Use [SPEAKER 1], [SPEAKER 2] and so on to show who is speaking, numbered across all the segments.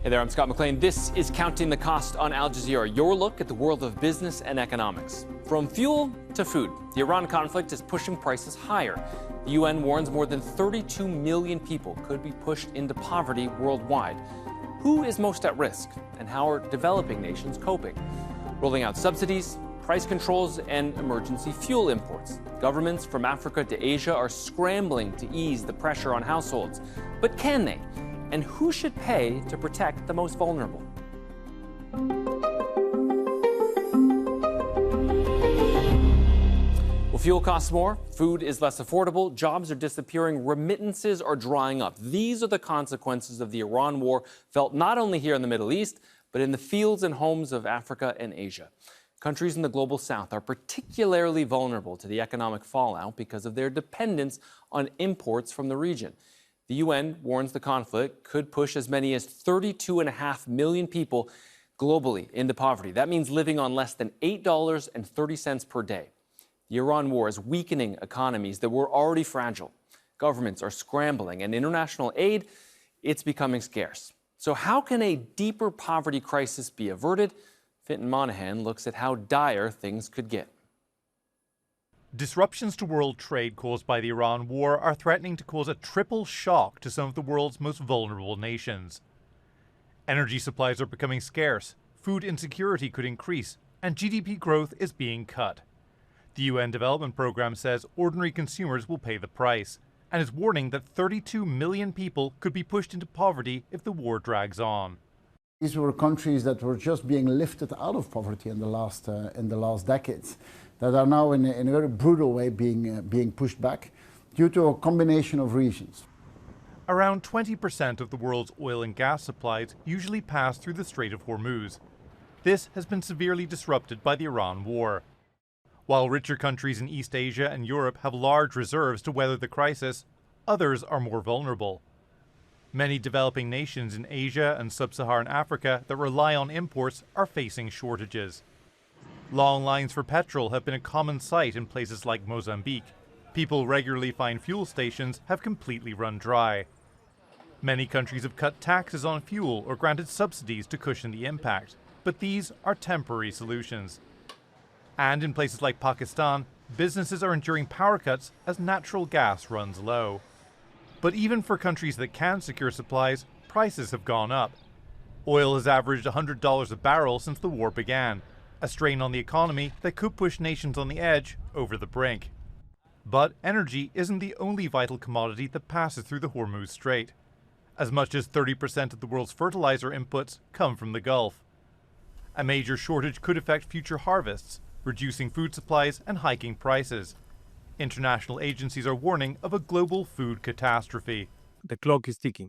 [SPEAKER 1] Hey there, I'm Scott McLean. This is Counting the Cost on Al Jazeera, your look at the world of business and economics. From fuel to food, the Iran conflict is pushing prices higher. The UN warns more than 32 million people could be pushed into poverty worldwide. Who is most at risk, and how are developing nations coping? Rolling out subsidies, price controls, and emergency fuel imports. Governments from Africa to Asia are scrambling to ease the pressure on households. But can they? And who should pay to protect the most vulnerable? Well, fuel costs more, food is less affordable, jobs are disappearing, remittances are drying up. These are the consequences of the Iran war, felt not only here in the Middle East, but in the fields and homes of Africa and Asia. Countries in the global south are particularly vulnerable to the economic fallout because of their dependence on imports from the region. The UN warns the conflict could push as many as 32.5 million people globally into poverty. That means living on less than $8.30 per day. The Iran war is weakening economies that were already fragile. Governments are scrambling, and international aid, it's becoming scarce. So how can a deeper poverty crisis be averted? Fintan Monahan looks at how dire things could get.
[SPEAKER 2] Disruptions to world trade caused by the Iran war are threatening to cause a triple shock to some of the world's most vulnerable nations. Energy supplies are becoming scarce, food insecurity could increase, and GDP growth is being cut. The UN Development Programme says ordinary consumers will pay the price, and is warning that 32 million people could be pushed into poverty if the war drags on.
[SPEAKER 3] These were countries that were just being lifted out of poverty in the last decades, that are now in a very brutal way being pushed back due to a combination of reasons.
[SPEAKER 2] Around 20% of the world's oil and gas supplies usually pass through the Strait of Hormuz. This has been severely disrupted by the Iran war. While richer countries in East Asia and Europe have large reserves to weather the crisis, others are more vulnerable. Many developing nations in Asia and sub-Saharan Africa that rely on imports are facing shortages. Long lines for petrol have been a common sight in places like Mozambique. People regularly find fuel stations have completely run dry. Many countries have cut taxes on fuel or granted subsidies to cushion the impact, but these are temporary solutions. And in places like Pakistan, businesses are enduring power cuts as natural gas runs low. But even for countries that can secure supplies, prices have gone up. Oil has averaged $100 a barrel since the war began, a strain on the economy that could push nations on the edge over the brink. But energy isn't the only vital commodity that passes through the Hormuz Strait. As much as 30% of the world's fertilizer inputs come from the Gulf. A major shortage could affect future harvests, reducing food supplies and hiking prices. International agencies are warning of a global food catastrophe.
[SPEAKER 4] The clock is ticking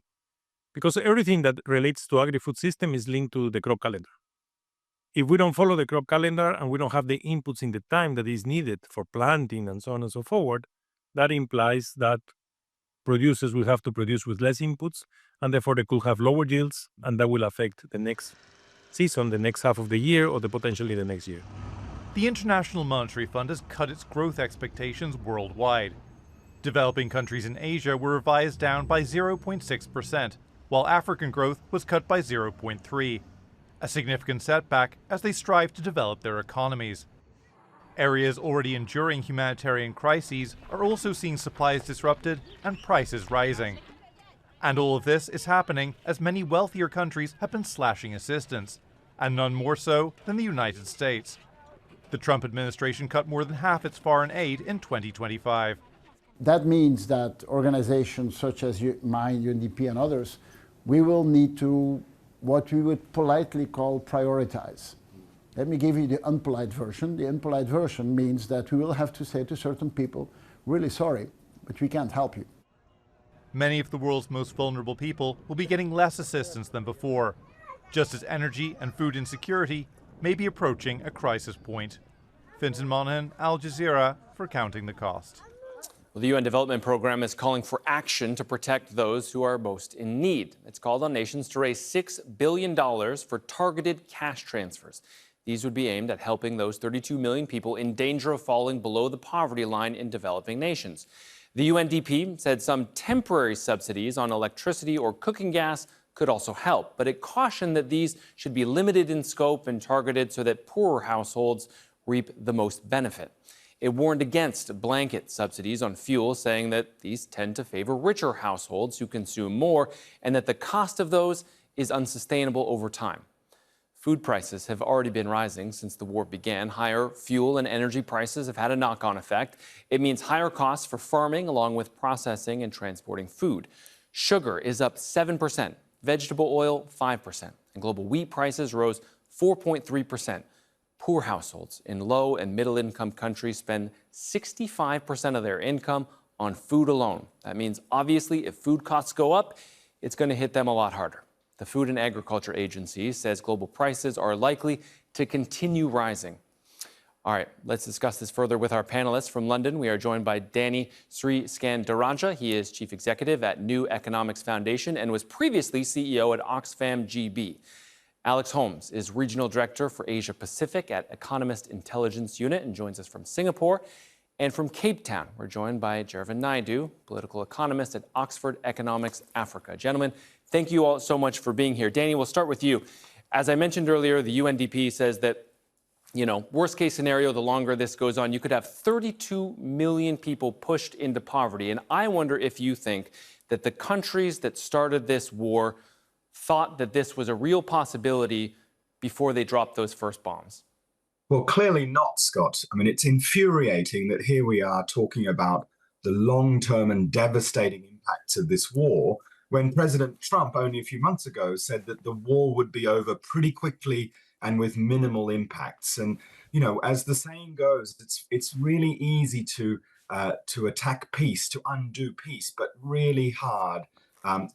[SPEAKER 4] because everything that relates to agri-food system is linked to the crop calendar. If we don't follow the crop calendar and we don't have the inputs in the time that is needed for planting and so on and so forward, that implies that producers will have to produce with less inputs, and therefore they could have lower yields, and that will affect the next season, the next half of the year, or potentially the next year.
[SPEAKER 2] The International Monetary Fund has cut its growth expectations worldwide. Developing countries in Asia were revised down by 0.6%, while African growth was cut by 0.3%. A significant setback as they strive to develop their economies. Areas already enduring humanitarian crises are also seeing supplies disrupted and prices rising. And all of this is happening as many wealthier countries have been slashing assistance, and none more so than the United States. The Trump administration cut more than half its foreign aid in 2025.
[SPEAKER 3] That means that organizations such as mine, UNDP and others, we will need to what we would politely call prioritize. Let me give you the unpolite version. The unpolite version means that we will have to say to certain people, really sorry, but we can't help you.
[SPEAKER 2] Many of the world's most vulnerable people will be getting less assistance than before, just as energy and food insecurity may be approaching a crisis point. Fintan Monahan, Al Jazeera, for Counting the Cost.
[SPEAKER 1] Well, the UN Development Programme is calling for action to protect those who are most in need. It's called on nations to raise $6 billion for targeted cash transfers. These would be aimed at helping those 32 million people in danger of falling below the poverty line in developing nations. The UNDP said some temporary subsidies on electricity or cooking gas could also help, but it cautioned that these should be limited in scope and targeted so that poorer households reap the most benefit. It warned against blanket subsidies on fuel, saying that these tend to favor richer households who consume more and that the cost of those is unsustainable over time. Food prices have already been rising since the war began. Higher fuel and energy prices have had a knock-on effect. It means higher costs for farming along with processing and transporting food. Sugar is up 7%, vegetable oil 5%, and global wheat prices rose 4.3%. Poor households in low and middle-income countries spend 65% of their income on food alone. That means, obviously, if food costs go up, it's going to hit them a lot harder. The Food and Agriculture Agency says global prices are likely to continue rising. All right, let's discuss this further with our panelists. From London, we are joined by Danny Sriskandaranja. He is Chief Executive at New Economics Foundation and was previously CEO at Oxfam GB. Alex Holmes is Regional Director for Asia Pacific at Economist Intelligence Unit and joins us from Singapore. And from Cape Town, we're joined by Jervin Naidu, political economist at Oxford Economics Africa. Gentlemen, thank you all so much for being here. Danny, we'll start with you. As I mentioned earlier, the UNDP says that, worst case scenario, the longer this goes on, you could have 32 million people pushed into poverty. And I wonder if you think that the countries that started this war thought that this was a real possibility before they dropped those first bombs.
[SPEAKER 5] Well, clearly not, Scott. I mean, it's infuriating that here we are talking about the long-term and devastating impacts of this war when President Trump only a few months ago said that the war would be over pretty quickly and with minimal impacts. And, as the saying goes, it's really easy to attack peace, to undo peace, but really hard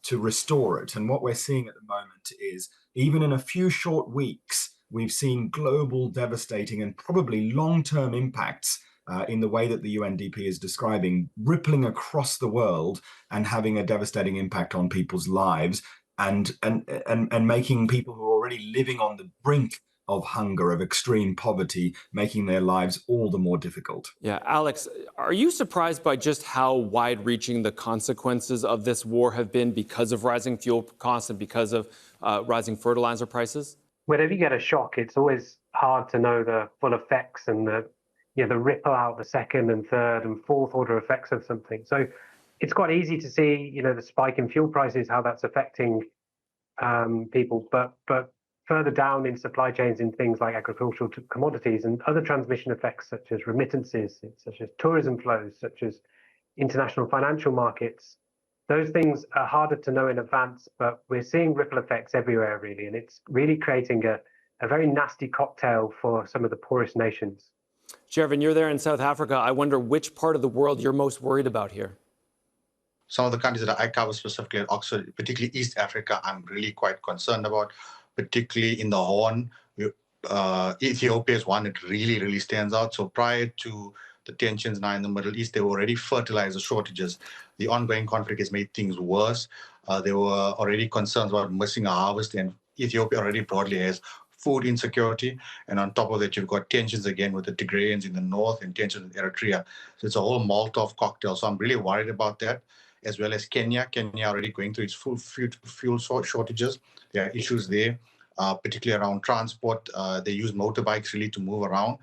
[SPEAKER 5] to restore it. And what we're seeing at the moment is, even in a few short weeks, we've seen global devastating and probably long-term impacts in the way that the UNDP is describing, rippling across the world and having a devastating impact on people's lives and making people who are already living on the brink of hunger, of extreme poverty, making their lives all the more difficult.
[SPEAKER 1] Yeah, Alex, are you surprised by just how wide-reaching the consequences of this war have been because of rising fuel costs and because of rising fertilizer prices?
[SPEAKER 6] Whenever you get a shock, it's always hard to know the full effects and the ripple out, the second and third and fourth order effects of something. So it's quite easy to see, the spike in fuel prices, how that's affecting people, but further down in supply chains in things like agricultural commodities and other transmission effects such as remittances, such as tourism flows, such as international financial markets, those things are harder to know in advance, but we're seeing ripple effects everywhere, really, and it's really creating a very nasty cocktail for some of the poorest nations.
[SPEAKER 1] Jervin, you're there in South Africa. I wonder which part of the world you're most worried about here.
[SPEAKER 7] Some of the countries that I cover specifically at Oxford, particularly East Africa, I'm really quite concerned about, particularly in the Horn. Ethiopia is one that really stands out. So prior to the tensions now in the Middle East, there were already fertilizer shortages. The ongoing conflict has made things worse. There were already concerns about missing a harvest, and Ethiopia already broadly has food insecurity. And on top of that, you've got tensions again with the Tigrayans in the north and tensions with Eritrea. So it's a whole Molotov cocktail. So I'm really worried about that, as well as Kenya. Kenya already going through its fuel shortages. There are issues there, particularly around transport. They use motorbikes really to move around.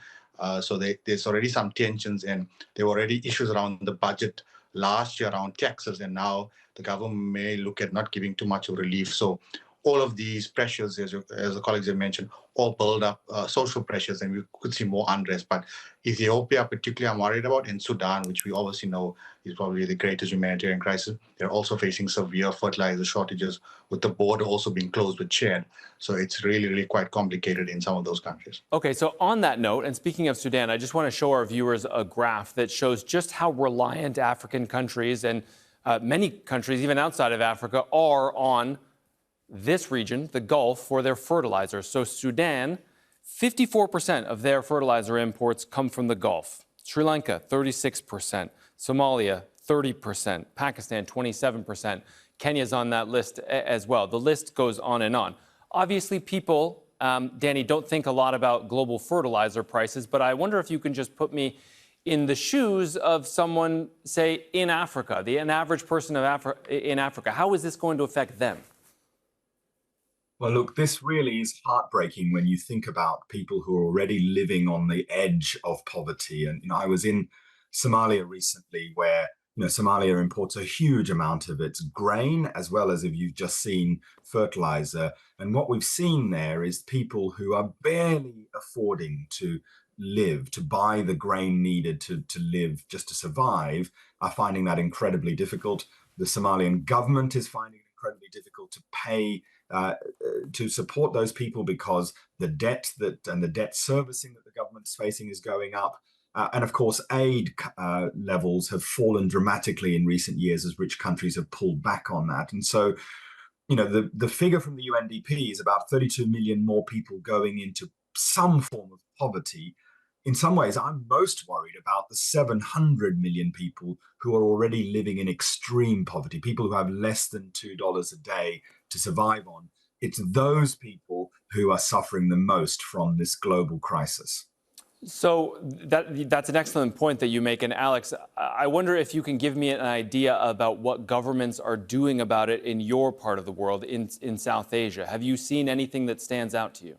[SPEAKER 7] So there's already some tensions, and there were already issues around the budget last year around taxes, and now the government may look at not giving too much of relief. So all of these pressures, as the colleagues have mentioned, all build up social pressures, and we could see more unrest. But Ethiopia, particularly, I'm worried about, and Sudan, which we obviously know is probably the greatest humanitarian crisis. They're also facing severe fertilizer shortages, with the border also being closed with Chad. So it's really quite complicated in some of those countries.
[SPEAKER 1] Okay, so on that note, and speaking of Sudan, I just want to show our viewers a graph that shows just how reliant African countries and many countries, even outside of Africa, are on this region, the Gulf, for their fertilizer. So Sudan, 54% of their fertilizer imports come from the Gulf. Sri Lanka, 36%. Somalia, 30%. Pakistan, 27%. Kenya's on that list as well. The list goes on and on. Obviously, people, Danny, don't think a lot about global fertilizer prices, but I wonder if you can just put me in the shoes of someone, say, in Africa, an average person in Africa. How is this going to affect them?
[SPEAKER 5] Well, look, this really is heartbreaking when you think about people who are already living on the edge of poverty. And I was in Somalia recently, where Somalia imports a huge amount of its grain, as well as, if you've just seen, fertilizer. And what we've seen there is people who are barely affording to live, to buy the grain needed to live, just to survive, are finding that incredibly difficult. The Somalian government is finding it incredibly difficult to pay to support those people, because the debt and the debt servicing that the government's facing is going up. And of course, aid levels have fallen dramatically in recent years as rich countries have pulled back on that. And so, the figure from the UNDP is about 32 million more people going into some form of poverty. In some ways, I'm most worried about the 700 million people who are already living in extreme poverty, people who have less than $2 a day to survive on. It's those people who are suffering the most from this global crisis.
[SPEAKER 1] So that's an excellent point that you make. And Alex, I wonder if you can give me an idea about what governments are doing about it in your part of the world, in South Asia. Have you seen anything that stands out to you?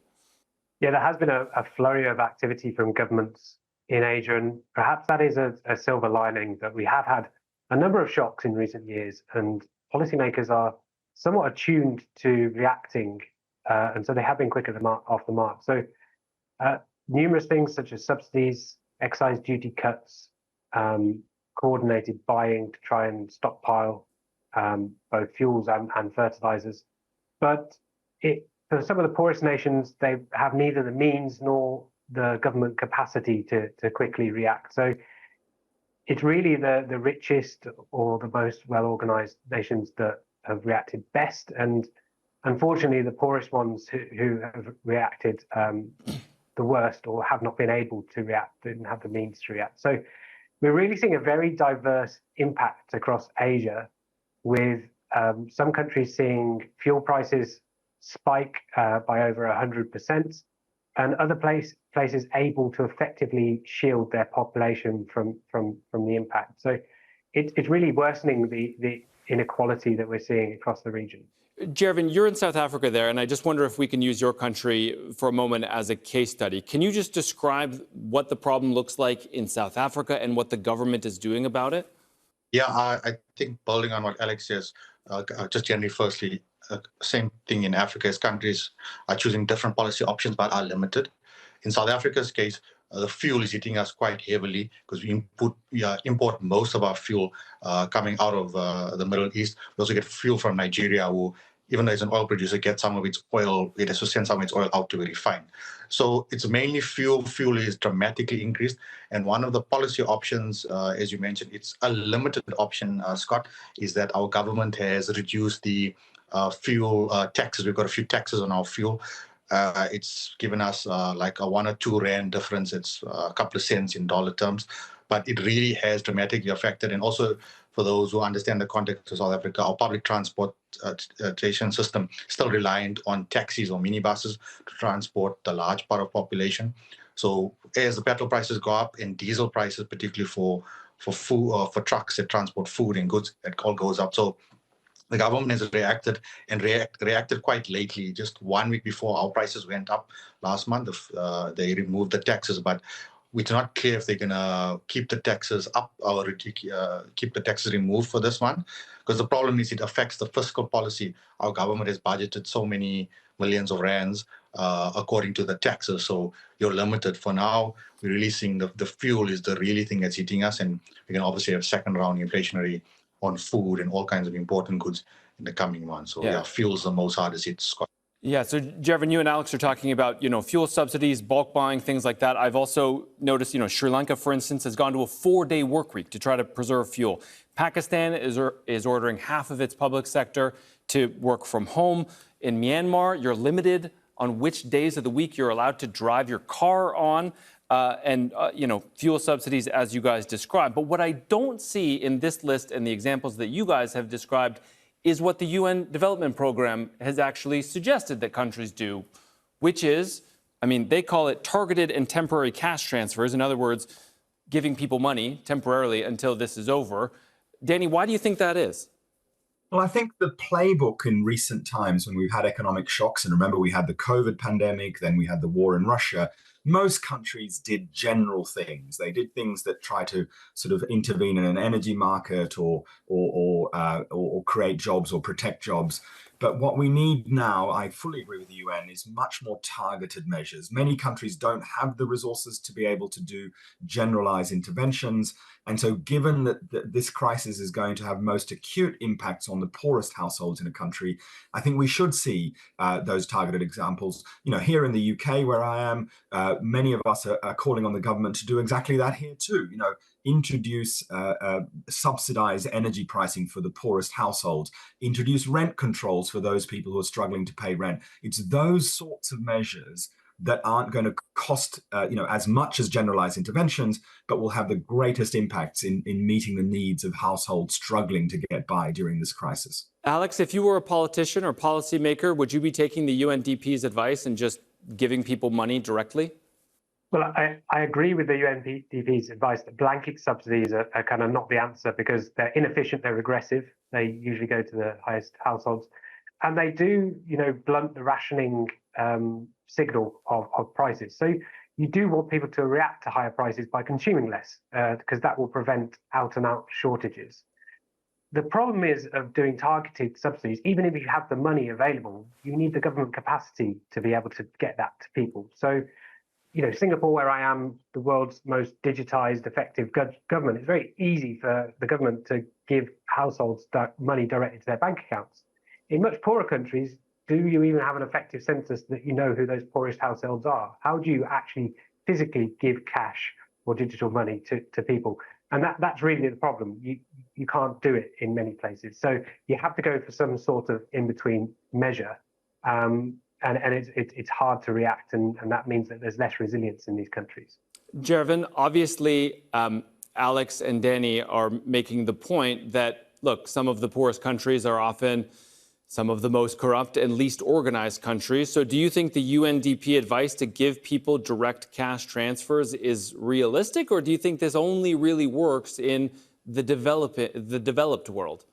[SPEAKER 6] Yeah, there has been a flurry of activity from governments in Asia, and perhaps that is a silver lining, that we have had a number of shocks in recent years, and policymakers are somewhat attuned to reacting, and so they have been quick off the mark. So numerous things such as subsidies, excise duty cuts, coordinated buying to try and stockpile both fuels and fertilizers. But for some of the poorest nations, they have neither the means nor the government capacity to quickly react. So it's really the richest or the most well-organized nations that have reacted best. And unfortunately, the poorest ones who have reacted the worst, or have not been able to react, didn't have the means to react. So we're really seeing a very diverse impact across Asia, with some countries seeing fuel prices spike by over 100%, and other places able to effectively shield their population from the impact. So it's really worsening the inequality that we're seeing across the region.
[SPEAKER 1] Jervin, you're in South Africa there, and I just wonder if we can use your country for a moment as a case study. Can you just describe what the problem looks like in South Africa and what the government is doing about it?
[SPEAKER 7] Yeah, I think building on what Alex says, just generally, firstly, same thing in Africa, as countries are choosing different policy options but are limited. In South Africa's case, the fuel is hitting us quite heavily, because we import most of our fuel coming out of the Middle East. We also get fuel from Nigeria, who, even though it's an oil producer, gets some of its oil, it has to send some of its oil out to be refined. So it's mainly fuel. Fuel is dramatically increased. And one of the policy options, as you mentioned, it's a limited option, Scott, is that our government has reduced the fuel taxes. We've got a few taxes on our fuel. It's given us like a 1 or 2 rand difference. It's a couple of cents in dollar terms, but it really has dramatically affected. And also, for those who understand the context of South Africa, our public transportation system is still reliant on taxis or minibuses to transport the large part of population. So as the petrol prices go up and diesel prices, particularly for food, for trucks that transport food and goods, that all goes up. So the government has reacted and reacted quite lately. Just 1 week before our prices went up last month, they removed the taxes, but we're not clear if they're going to keep the taxes up or keep the taxes removed for this one. Because the problem is it affects the fiscal policy. Our government has budgeted so many millions of rands according to the taxes. So you're limited. For now, we're releasing the fuel is the really thing that's hitting us. And we're going to obviously have second round inflationary on food and all kinds of important goods in the coming months. So yeah, fuel's the most hardest hit, Scott.
[SPEAKER 1] Yeah, so Jervin, you and Alex are talking about, fuel subsidies, bulk buying, things like that. I've also noticed, Sri Lanka, for instance, has gone to a 4-day work week to try to preserve fuel. Pakistan is ordering half of its public sector to work from home. In Myanmar, you're limited on which days of the week you're allowed to drive your car on, and fuel subsidies, as you guys described. But what I don't see in this list and the examples that you guys have described is what the UN Development Program has actually suggested that countries do, which is, they call it targeted and temporary cash transfers. In other words, giving people money temporarily until this is over. Danny, why do you think that is?
[SPEAKER 5] Well, I think the playbook in recent times when we've had economic shocks, and remember we had the COVID pandemic, then we had the war in Russia, most countries did general things. They did things that try to sort of intervene in an energy market or create jobs or protect jobs. But what we need now, I fully agree with the UN, is much more targeted measures. Many countries don't have the resources to be able to do generalized interventions. And so, given that this crisis is going to have most acute impacts on the poorest households in a country, I think we should see those targeted examples. You know, here in the UK, where I am, many of us are calling on the government to do exactly that here too. You know, introduce subsidized energy pricing for the poorest households, introduce rent controls for those people who are struggling to pay rent. It's those sorts of measures that aren't going to cost as much as generalized interventions, but will have the greatest impacts in meeting the needs of households struggling to get by during this crisis.
[SPEAKER 1] Alex, if you were a politician or policymaker, would you be taking the UNDP's advice and just giving people money directly?
[SPEAKER 6] Well, I agree with the UNDP's advice that blanket subsidies are kind of not the answer because they're inefficient, they're regressive, they usually go to the highest households, and they do, blunt the rationing signal of prices. So you do want people to react to higher prices by consuming less, because that will prevent out-and-out shortages. The problem is of doing targeted subsidies, even if you have the money available, you need the government capacity to be able to get that to people. So, Singapore, where I am, the world's most digitized, effective government, it's very easy for the government to give households money directly to their bank accounts. In much poorer countries, do you even have an effective census that you know who those poorest households are? How do you actually physically give cash or digital money to people? And that's really the problem. You can't do it in many places. So you have to go for some sort of in-between measure. And it's hard to react, and that means that there's less resilience in these countries.
[SPEAKER 1] Jervin, obviously, Alex and Danny are making the point that, look, some of the poorest countries are often some of the most corrupt and least organized countries. So do you think the UNDP advice to give people direct cash transfers is realistic, or do you think this only really works in the developed world?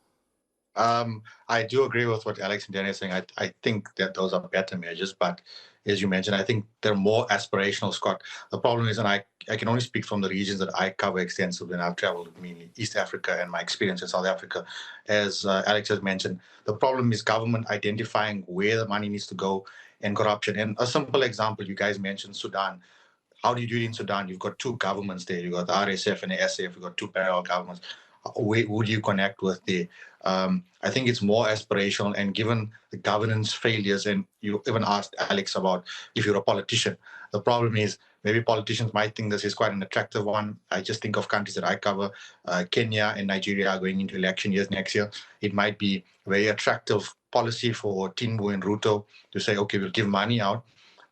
[SPEAKER 7] I do agree with what Alex and Danny are saying. I think that those are better measures, but as you mentioned, I think they're more aspirational, Scott. The problem is, and I can only speak from the regions that I cover extensively, and I've traveled mainly East Africa and my experience in South Africa. As Alex has mentioned, the problem is government identifying where the money needs to go and corruption. And a simple example, you guys mentioned Sudan. How do you do it in Sudan? You've got two governments there. You've got the RSF and the SAF. You've got two parallel governments. Where would you connect with the? I think it's more aspirational, and given the governance failures, and you even asked Alex about if you're a politician, the problem is maybe politicians might think this is quite an attractive one. I just think of countries that I cover. Kenya and Nigeria are going into election years next year. It might be a very attractive policy for Tinubu and Ruto to say, okay, we'll give money out,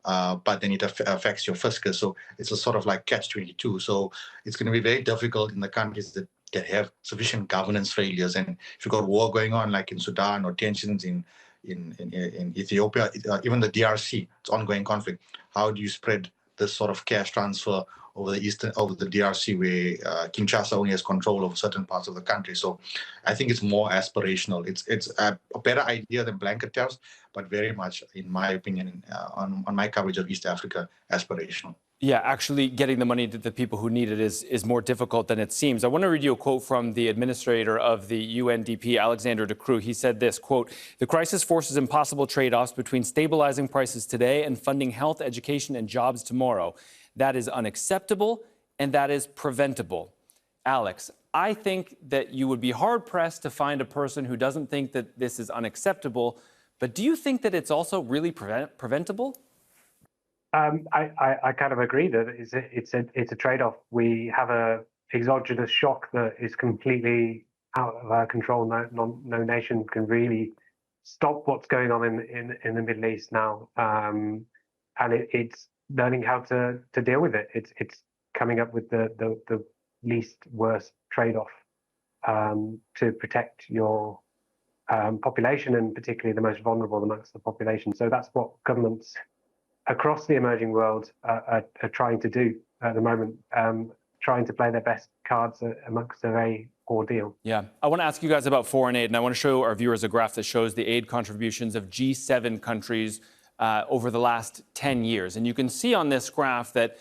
[SPEAKER 7] but then it affects your fiscus. So it's a sort of like catch-22. So it's going to be very difficult in the countries that have sufficient governance failures. And if you've got war going on, like in Sudan, or tensions in Ethiopia, even the DRC, it's ongoing conflict. How do you spread this sort of cash transfer over the DRC, where Kinshasa only has control over certain parts of the country? So I think it's more aspirational. It's a better idea than blanket tariffs, but very much, in my opinion, on my coverage of East Africa, aspirational.
[SPEAKER 1] Yeah, actually getting the money to the people who need it is more difficult than it seems. I want to read you a quote from the administrator of the UNDP, Alexander De Croo. He said this, quote, "The crisis forces impossible trade-offs between stabilizing prices today and funding health, education, and jobs tomorrow. That is unacceptable, and that is preventable." Alex, I think that you would be hard-pressed to find a person who doesn't think that this is unacceptable, but do you think that it's also really preventable?
[SPEAKER 6] I kind of agree that it's a trade-off. We have a exogenous shock that is completely out of our control. No nation can really stop what's going on in the Middle East now, and it's learning how to deal with it. It's coming up with the least worst trade-off to protect your population, and particularly the most vulnerable amongst the population. So that's what governments across the emerging world are trying to do at the moment, trying to play their best cards amongst a very ordeal.
[SPEAKER 1] Yeah, I want to ask you guys about foreign aid, and I want to show our viewers a graph that shows the aid contributions of G7 countries over the last 10 years. And you can see on this graph that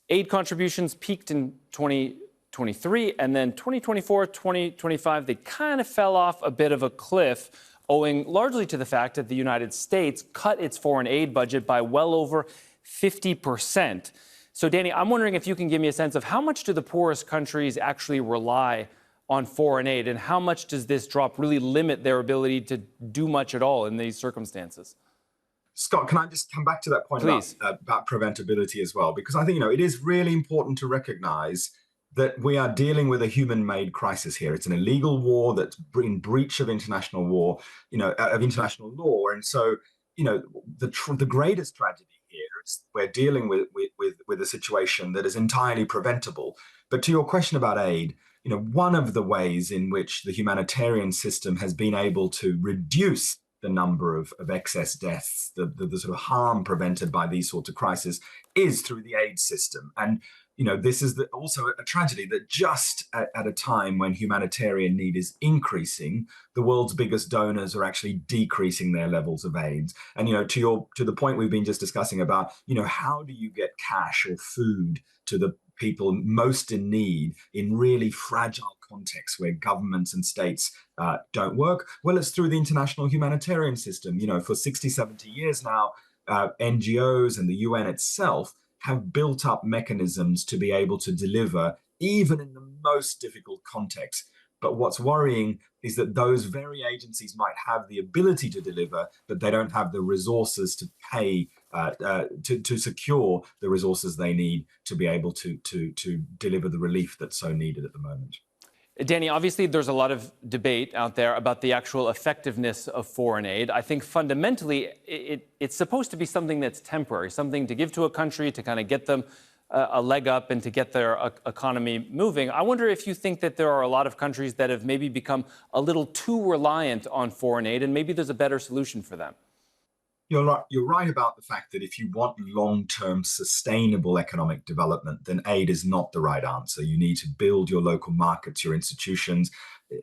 [SPEAKER 1] aid contributions peaked in 2023, and then 2024, 2025, they kind of fell off a bit of a cliff, owing largely to the fact that the United States cut its foreign aid budget by well over 50%. So, Danny, I'm wondering if you can give me a sense of how much do the poorest countries actually rely on foreign aid, and how much does this drop really limit their ability to do much at all in these circumstances?
[SPEAKER 5] Scott, can I just come back to that point about preventability as well? Because I think, it is really important to recognize that we are dealing with a human-made crisis here. It's an illegal war that's in breach of international of international law. And so, the greatest tragedy here is we're dealing with a situation that is entirely preventable. But to your question about aid, one of the ways in which the humanitarian system has been able to reduce the number of excess deaths, the sort of harm prevented by these sorts of crises, is through the aid system. And this is also a tragedy that just at a time when humanitarian need is increasing, the world's biggest donors are actually decreasing their levels of aid. And to the point we've been just discussing about how do you get cash or food to the people most in need in really fragile contexts where governments and states don't work? Well, it's through the international humanitarian system. For 60, 70 years now, NGOs and the UN itself have built up mechanisms to be able to deliver even in the most difficult contexts. But what's worrying is that those very agencies might have the ability to deliver, but they don't have the resources to pay, to secure the resources they need to be able to deliver the relief that's so needed at the moment.
[SPEAKER 1] Danny, obviously there's a lot of debate out there about the actual effectiveness of foreign aid. I think fundamentally it's supposed to be something that's temporary, something to give to a country to kind of get them a leg up and to get their economy moving. I wonder if you think that there are a lot of countries that have maybe become a little too reliant on foreign aid, and maybe there's a better solution for them.
[SPEAKER 5] You're right about the fact that if you want long-term sustainable economic development, then aid is not the right answer. You need to build your local markets, your institutions,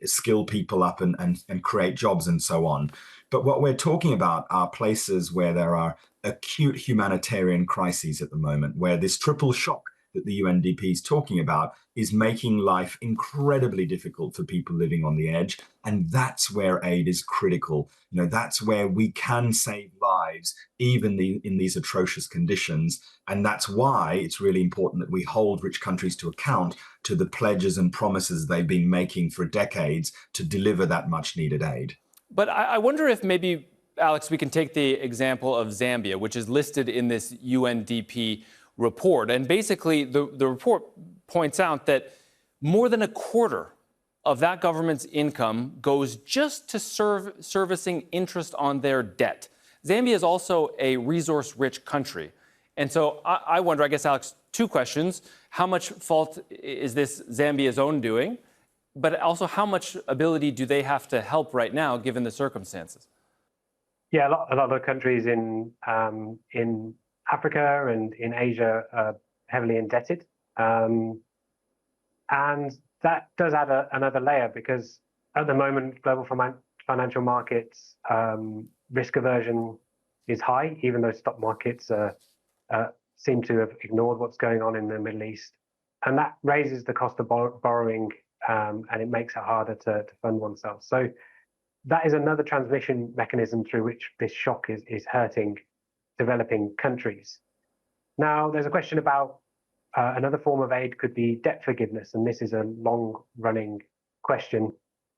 [SPEAKER 5] skill people up and create jobs and so on. But what we're talking about are places where there are acute humanitarian crises at the moment, where this triple shock that the UNDP is talking about is making life incredibly difficult for people living on the edge. And that's where aid is critical. That's where we can save lives, even in these atrocious conditions. And that's why it's really important that we hold rich countries to account to the pledges and promises they've been making for decades to deliver that much needed aid.
[SPEAKER 1] But I wonder if maybe, Alex, we can take the example of Zambia, which is listed in this UNDP report. And basically, the report points out that more than a quarter of that government's income goes just to servicing interest on their debt. Zambia is also a resource-rich country. And so I wonder, I guess, Alex, two questions. How much fault is this Zambia's own doing? But also, how much ability do they have to help right now, given the circumstances?
[SPEAKER 6] Yeah, a lot of countries in Africa and in Asia are heavily indebted. And that does add another layer, because at the moment, global financial markets risk aversion is high, even though stock markets seem to have ignored what's going on in the Middle East. And that raises the cost of borrowing, and it makes it harder to fund oneself. So that is another transmission mechanism through which this shock is hurting developing countries. Now, there's a question about another form of aid could be debt forgiveness, and this is a long-running question.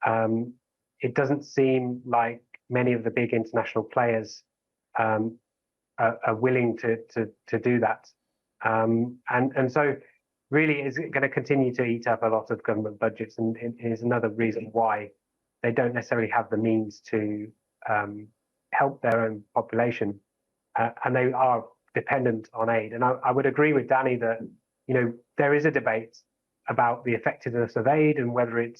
[SPEAKER 6] It doesn't seem like many of the big international players are willing to do that, and so really is going to continue to eat up a lot of government budgets, and it is another reason why they don't necessarily have the means to help their own population. And they are dependent on aid. And I would agree with Danny that there is a debate about the effectiveness of aid and whether it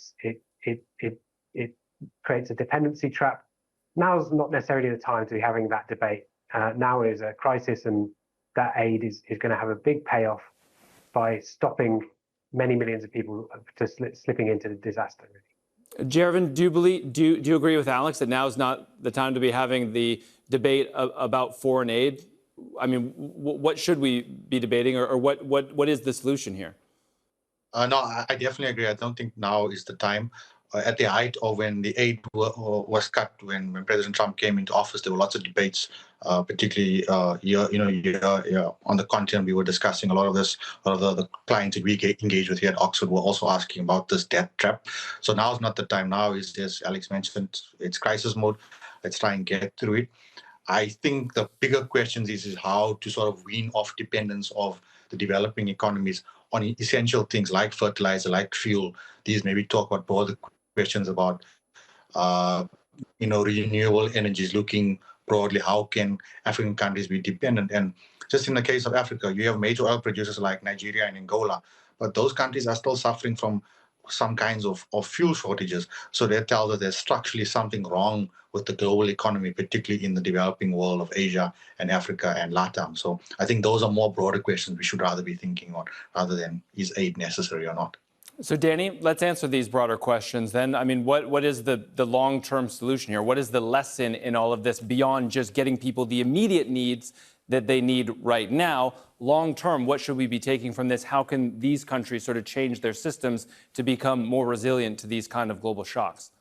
[SPEAKER 6] creates a dependency trap. Now's not necessarily the time to be having that debate. Now is a crisis, and that aid is going to have a big payoff by stopping many millions of people just slipping into the disaster. Really.
[SPEAKER 1] Jervin, do you agree with Alex that now is not the time to be having the debate about foreign aid? I mean, what should we be debating, or what is the solution here?
[SPEAKER 7] No, I definitely agree. I don't think now is the time. At the height of when the aid was cut, when President Trump came into office, there were lots of debates, particularly here on the continent. We were discussing a lot of this. A lot of the clients that we engage with here at Oxford were also asking about this debt trap. So now is not the time. Now is, as Alex mentioned, it's crisis mode. Let's try and get through it. I think the bigger questions is how to sort of wean off dependence of the developing economies on essential things like fertilizer, like fuel. These maybe talk about broader questions about, renewable energies, looking broadly, how can African countries be dependent? And just in the case of Africa, you have major oil producers like Nigeria and Angola, but those countries are still suffering from some kinds of fuel shortages. So that tells us there's structurally something wrong with the global economy, particularly in the developing world of Asia and Africa and LATAM. So I think those are more broader questions we should rather be thinking on, rather than is aid necessary or not.
[SPEAKER 1] So, Danny, let's answer these broader questions then. I mean, what is the long-term solution here? What is the lesson in all of this beyond just getting people the immediate needs that they need right now? Long-term, what should we be taking from this? How can these countries sort of change their systems to become more resilient to these kind of global shocks?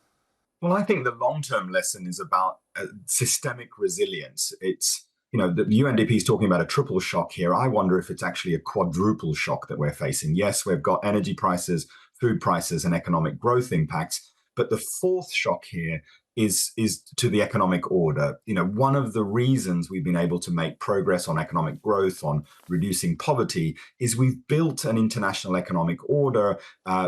[SPEAKER 5] Well, I think the long-term lesson is about systemic resilience. It's, the UNDP is talking about a triple shock here. I wonder if it's actually a quadruple shock that we're facing. Yes, we've got energy prices, food prices, and economic growth impacts. But the fourth shock here is to the economic order. One of the reasons we've been able to make progress on economic growth, on reducing poverty, is we've built an international economic order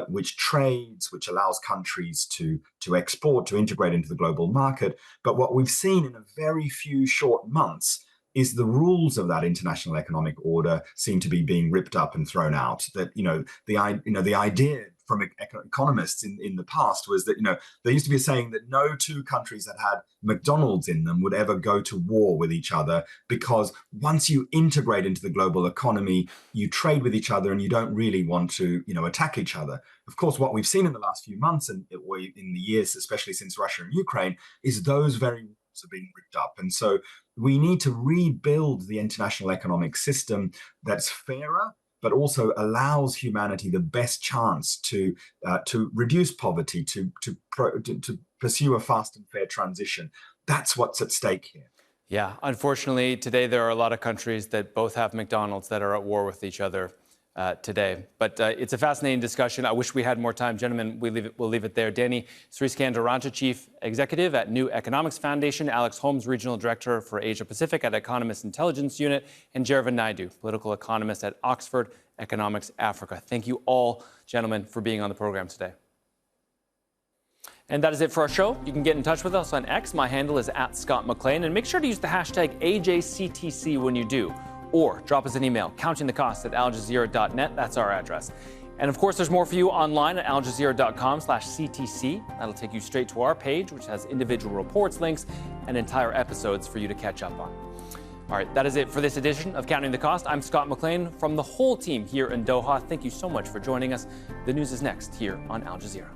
[SPEAKER 5] which trades, which allows countries to export, to integrate into the global market. But what we've seen in a very few short months is the rules of that international economic order seem to be being ripped up and thrown out. That the idea from economists in the past was that there used to be a saying that no two countries that had McDonald's in them would ever go to war with each other, because once you integrate into the global economy, you trade with each other and you don't really want to attack each other. Of course, what we've seen in the last few months and in the years, especially since Russia and Ukraine, is those very rules are being ripped up. And so we need to rebuild the international economic system that's fairer, but also allows humanity the best chance to reduce poverty, to pursue a fast and fair transition. That's what's at stake here.
[SPEAKER 1] Yeah, unfortunately, today there are a lot of countries that both have McDonald's that are at war with each other today. But it's a fascinating discussion. I wish we had more time. Gentlemen, we'll leave it there. Danny Sriskandaranta, Chief Executive at New Economics Foundation, Alex Holmes, Regional Director for Asia Pacific at Economist Intelligence Unit, and Jervin Naidu, Political Economist at Oxford Economics Africa. Thank you all, gentlemen, for being on the program today. And that is it for our show. You can get in touch with us on X. My handle is @ScottMcLean. And make sure to use the hashtag AJCTC when you do. Or drop us an email, countingthecost@aljazeera.net. That's our address. And of course, there's more for you online at aljazeera.com/CTC. That'll take you straight to our page, which has individual reports, links, and entire episodes for you to catch up on. All right, that is it for this edition of Counting the Cost. I'm Scott McLean from the whole team here in Doha. Thank you so much for joining us. The news is next here on Al Jazeera.